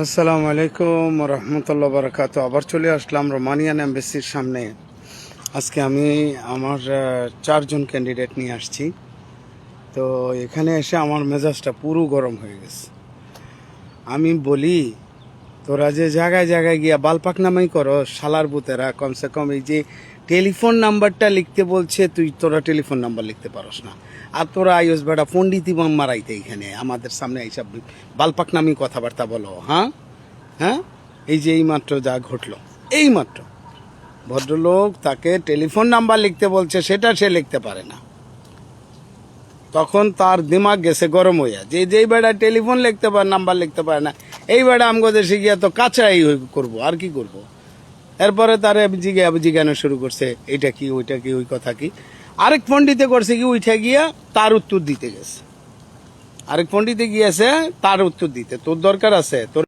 আসসালামু আলাইকুম রহমতুল্লাহ বারাকাত। আবার চলে আসলাম রোমানিয়ান এম্বাসির সামনে। আজকে আমি আমার 4জন ক্যান্ডিডেট নিয়ে আসছি। তো এখানে এসে আমার মেজাজটা পুরো গরম হয়ে গেছে। আমি বলি, তোরা যে জায়গায় জায়গায় গিয়া বালপাক নামাই করো শালার বুতেরা, কমসে কম এই যে টেলিফোন নাম্বারটা লিখতে বলছে, তোরা টেলিফোন নাম্বার লিখতে পারস না। আর তোরা আইস বেটা পন্ডিতি মারাইতে এইখানে আমাদের সামনে এইসব বালপাক নামি কথাবার্তা বলো। হ্যাঁ হ্যাঁ, এই যে এইমাত্র যা ঘটলো, এইমাত্র ভদ্রলোক তাকে টেলিফোন নাম্বার লিখতে বলছে, সেটা সে লিখতে পারে না। তখন তার দিমাগ গেছে গরম হইয়া, যেই বেড়া টেলিফোন লিখতে পারে, নাম্বার লিখতে পারে না, এই বেড়া আমগো দেশে গিয়া তো কাঁচাই করবো, আর কি করব। এরপরে তারে জিজ্ঞানো শুরু করছে, এইটা কি ওইটা কি ওই কথা কি। আরেক পণ্ডিতে করছে কি, উঠে গিয়া তার উত্তর দিতে গেছে। আরেক পণ্ডিতে গিয়েছে তার উত্তর দিতে। তোর দরকার আছে? তোর